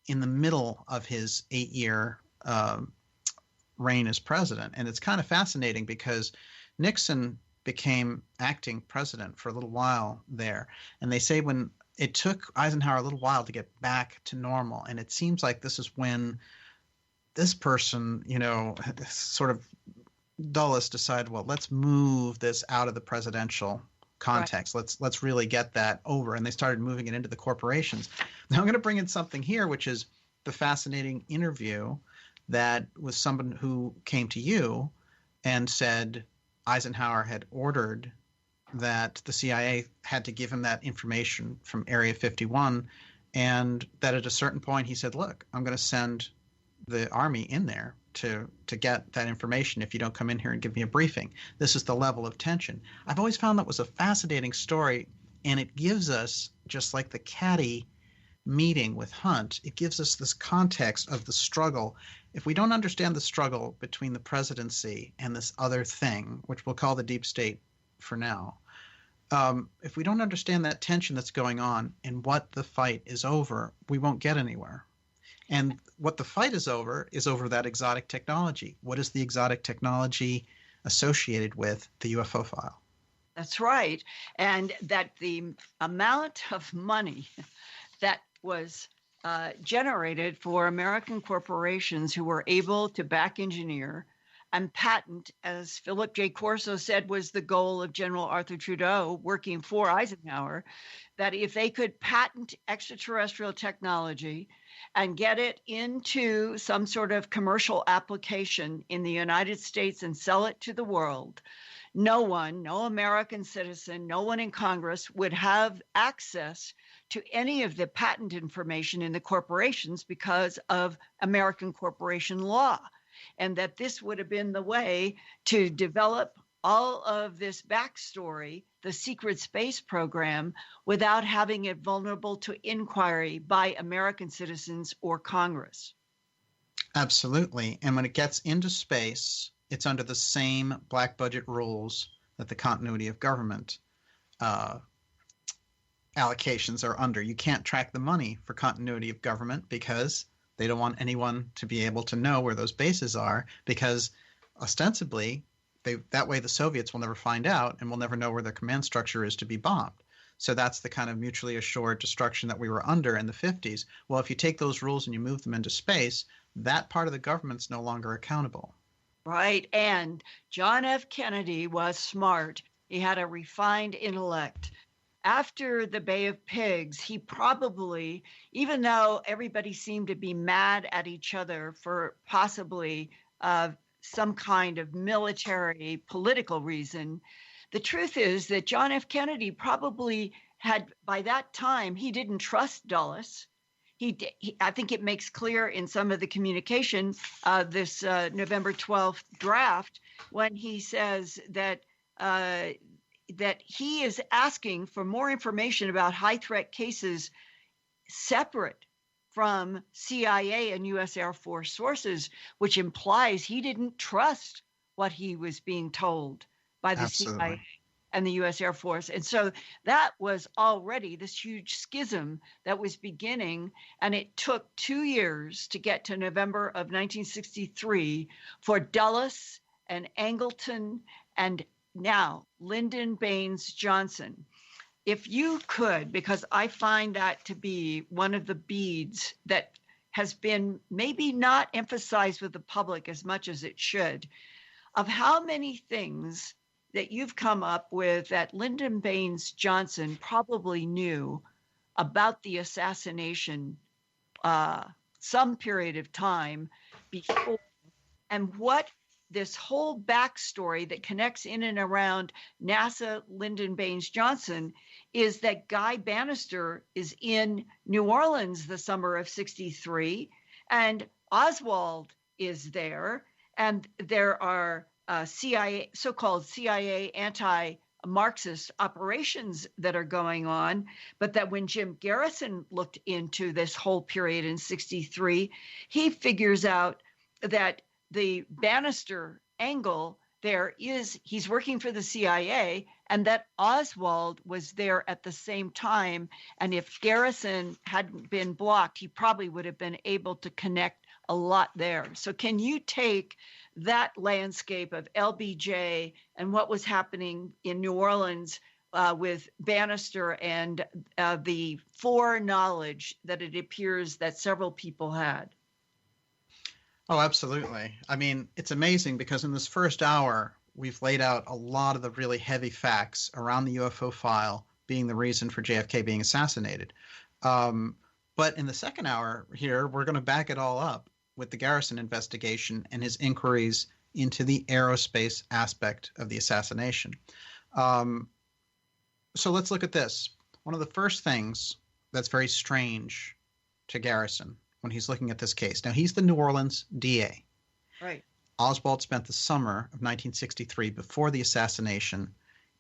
in the middle of his 8-year reign as president. And it's kind of fascinating because Nixon became acting president for a little while there. And they say when it took Eisenhower a little while to get back to normal. And it seems like this is when this person, you know, sort of Dulles decided, well, let's move this out of the presidential context. Right. Let's really get that over. And they started moving it into the corporations. Now I'm going to bring in something here, which is the fascinating interview that was someone who came to you and said Eisenhower had ordered that the CIA had to give him that information from Area 51, and that at a certain point he said, look, I'm going to send the Army in there to get that information if you don't come in here and give me a briefing. This is the level of tension. I've always found that was a fascinating story, and it gives us, just like the Caddy meeting with Hunt, it gives us this context of the struggle. If we don't understand the struggle between the presidency and this other thing, which we'll call the deep state for now, if we don't understand that tension that's going on and what the fight is over, we won't get anywhere. And what the fight is over that exotic technology. What is the exotic technology associated with the UFO file? That's right. And that the amount of money that was generated for American corporations who were able to back engineer and patent, as Philip J. Corso said was the goal of General Arthur Trudeau working for Eisenhower, that if they could patent extraterrestrial technology and get it into some sort of commercial application in the United States and sell it to the world, no American citizen, no one in Congress would have access to any of the patent information in the corporations because of American corporation law. and that this would have been the way to develop all of this backstory, the secret space program, without having it vulnerable to inquiry by American citizens or Congress. Absolutely. And when it gets into space, it's under the same black budget rules that the continuity of government allocations are under. You can't track the money for continuity of government because they don't want anyone to be able to know where those bases are, because ostensibly that way the Soviets will never find out and will never know where their command structure is to be bombed. So that's the kind of mutually assured destruction that we were under in the 50s. Well, if you take those rules and you move them into space, that part of the government's no longer accountable. Right. And John F. Kennedy was smart. He had a refined intellect. After the Bay of Pigs, he probably, even though everybody seemed to be mad at each other for possibly some kind of military political reason, the truth is that John F. Kennedy probably had, by that time, he didn't trust Dulles. I think it makes clear in some of the communication, this November 12th draft, when he says that he is asking for more information about high threat cases separate from CIA and U.S. Air Force sources, which implies he didn't trust what he was being told by the Absolutely. CIA and the U.S. Air Force. And so that was already this huge schism that was beginning. And it took 2 years to get to November of 1963 for Dulles and Angleton and now Lyndon Baines Johnson. If you could, because I find that to be one of the beads that has been maybe not emphasized with the public as much as it should, of how many things that you've come up with that Lyndon Baines Johnson probably knew about the assassination some period of time before, and what this whole backstory that connects in and around NASA Lyndon Baines Johnson is that Guy Bannister is in New Orleans the summer of '63, and Oswald is there, and there are CIA, so-called CIA anti-Marxist operations that are going on, but that when Jim Garrison looked into this whole period in '63, he figures out that the Bannister angle there is he's working for the CIA, and that Oswald was there at the same time. And if Garrison hadn't been blocked, he probably would have been able to connect a lot there. So can you take that landscape of LBJ and what was happening in New Orleans with Bannister and the foreknowledge that it appears that several people had? Oh, absolutely. I mean, it's amazing because in this first hour, we've laid out a lot of the really heavy facts around the UFO file being the reason for JFK being assassinated. But in the second hour here, we're going to back it all up with the Garrison investigation and his inquiries into the aerospace aspect of the assassination. So let's look at this. One of the first things that's very strange to Garrison when he's looking at this case. Now, he's the New Orleans DA. Right. Oswald spent the summer of 1963 before the assassination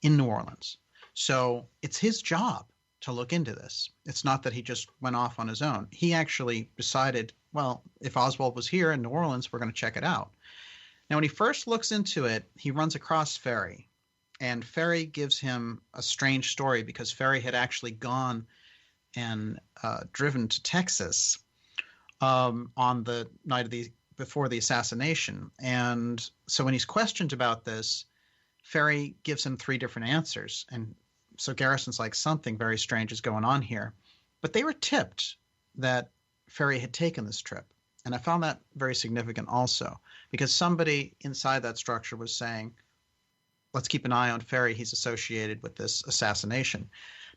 in New Orleans. So it's his job to look into this. It's not that he just went off on his own. He actually decided, well, if Oswald was here in New Orleans, we're going to check it out. Now, when he first looks into it, he runs across Ferry. And Ferry gives him a strange story because Ferry had actually gone and driven to Texas on the night of before the assassination. And so when he's questioned about this, Ferry gives him 3 different answers. And so Garrison's like, something very strange is going on here. But they were tipped that Ferry had taken this trip. And I found that very significant also, because somebody inside that structure was saying, let's keep an eye on Ferry. He's associated with this assassination.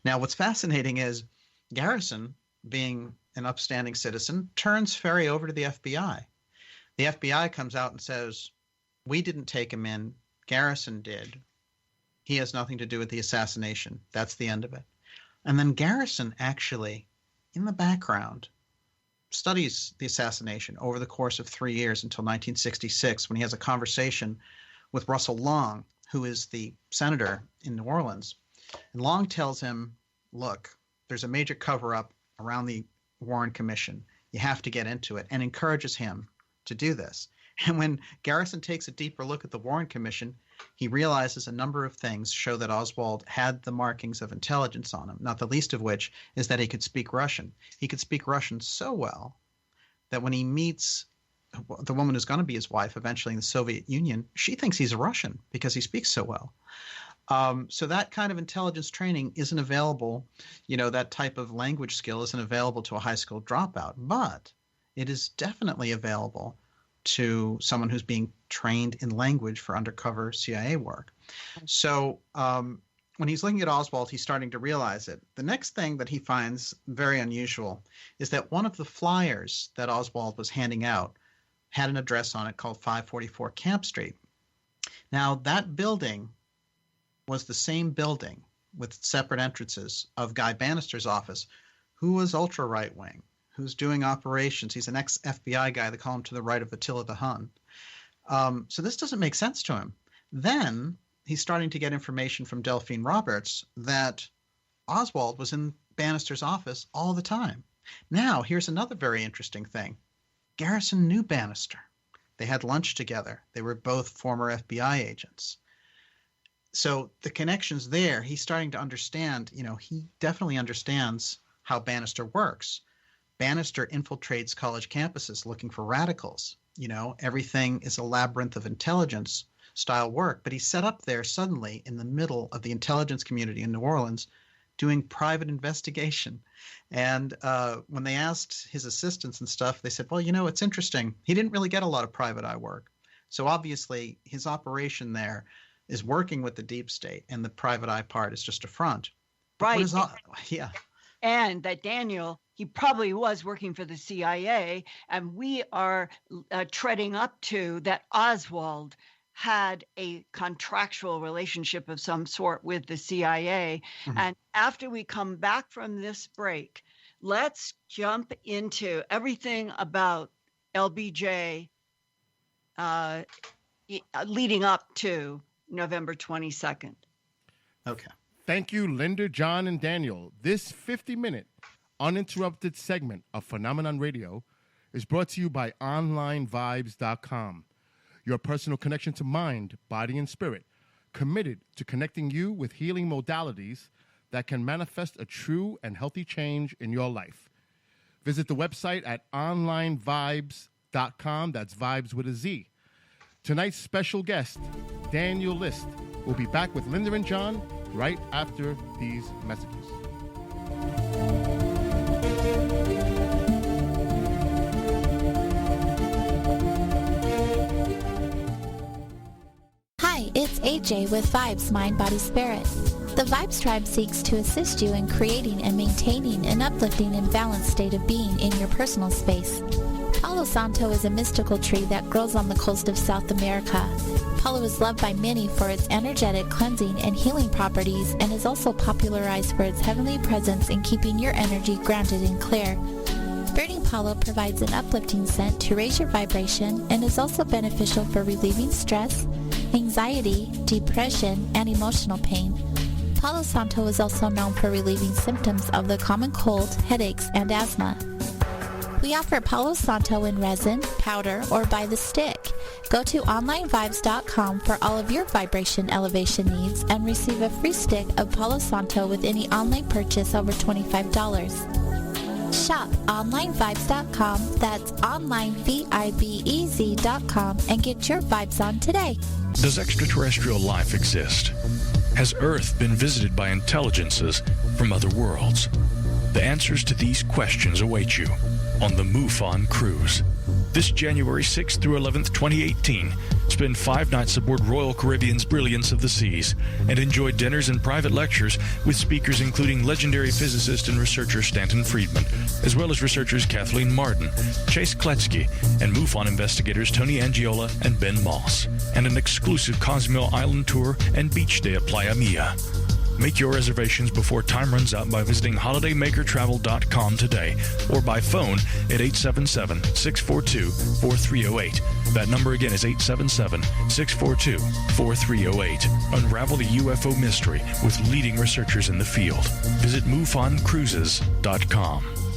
Now, what's fascinating is Garrison, being an upstanding citizen, turns Ferry over to the FBI. The FBI comes out and says, we didn't take him in. Garrison did. He has nothing to do with the assassination. That's the end of it. And then Garrison actually, in the background, studies the assassination over the course of 3 years until 1966, when he has a conversation with Russell Long, who is the senator in New Orleans. And Long tells him, look, there's a major cover-up around the Warren Commission. You have to get into it, and encourages him to do this. And when Garrison takes a deeper look at the Warren Commission, he realizes a number of things show that Oswald had the markings of intelligence on him, not the least of which is that he could speak Russian. He could speak Russian so well that when he meets the woman who's going to be his wife eventually in the Soviet Union, she thinks he's a Russian because he speaks so well. So that kind of intelligence training isn't available, that type of language skill isn't available to a high school dropout, but it is definitely available to someone who's being trained in language for undercover CIA work. So when he's looking at Oswald, he's starting to realize it. The next thing that he finds very unusual is that one of the flyers that Oswald was handing out had an address on it called 544 Camp Street. Now, that building was the same building with separate entrances of Guy Bannister's office, who was ultra right-wing, who's doing operations. He's an ex-FBI guy. They call him to the right of Attila the Hun. So this doesn't make sense to him. Then he's starting to get information from Delphine Roberts that Oswald was in Bannister's office all the time. Now, here's another very interesting thing. Garrison knew Bannister. They had lunch together. They were both former FBI agents. So the connection's there. He's starting to understand, he definitely understands how Bannister works. Bannister infiltrates college campuses looking for radicals. Everything is a labyrinth of intelligence style work, but he's set up there suddenly in the middle of the intelligence community in New Orleans doing private investigation. And when they asked his assistants and stuff, they said, well, it's interesting. He didn't really get a lot of private eye work. So obviously his operation there is working with the deep state, and the private eye part is just a front. Right. Yeah. And that Daniel, he probably was working for the CIA, and we are treading up to that Oswald had a contractual relationship of some sort with the CIA. Mm-hmm. And after we come back from this break, let's jump into everything about LBJ leading up to November 22nd. Okay. Thank you, Linda, John, and Daniel. This 50-minute uninterrupted segment of Phenomenon Radio is brought to you by OnlineVibes.com, your personal connection to mind, body, and spirit, committed to connecting you with healing modalities that can manifest a true and healthy change in your life. Visit the website at OnlineVibes.com. That's vibes with a Z. Tonight's special guest, Daniel Liszt, will be back with Linda and John right after these messages. Hi, it's AJ with Vibes, Mind, Body, Spirit. The Vibes Tribe seeks to assist you in creating and maintaining an uplifting and balanced state of being in your personal space. Palo Santo is a mystical tree that grows on the coast of South America. Palo is loved by many for its energetic cleansing and healing properties, and is also popularized for its heavenly presence in keeping your energy grounded and clear. Burning Palo provides an uplifting scent to raise your vibration and is also beneficial for relieving stress, anxiety, depression, and emotional pain. Palo Santo is also known for relieving symptoms of the common cold, headaches, and asthma. We offer Palo Santo in resin, powder, or by the stick. Go to OnlineVibes.com for all of your vibration elevation needs and receive a free stick of Palo Santo with any online purchase over $25. Shop OnlineVibes.com, that's OnlineVibez.com, and get your vibes on today. Does extraterrestrial life exist? Has Earth been visited by intelligences from other worlds? The answers to these questions await you on the MUFON Cruise. This January 6th through 11th, 2018, spend 5 nights aboard Royal Caribbean's Brilliance of the Seas and enjoy dinners and private lectures with speakers including legendary physicist and researcher Stanton Friedman, as well as researchers Kathleen Martin, Chase Kletsky, and MUFON investigators Tony Angiola and Ben Moss, and an exclusive Cozumel Island tour and beach day at Playa Mia. Make your reservations before time runs out by visiting holidaymakertravel.com today or by phone at 877-642-4308. That number again is 877-642-4308. Unravel the UFO mystery with leading researchers in the field. Visit MUFONcruises.com.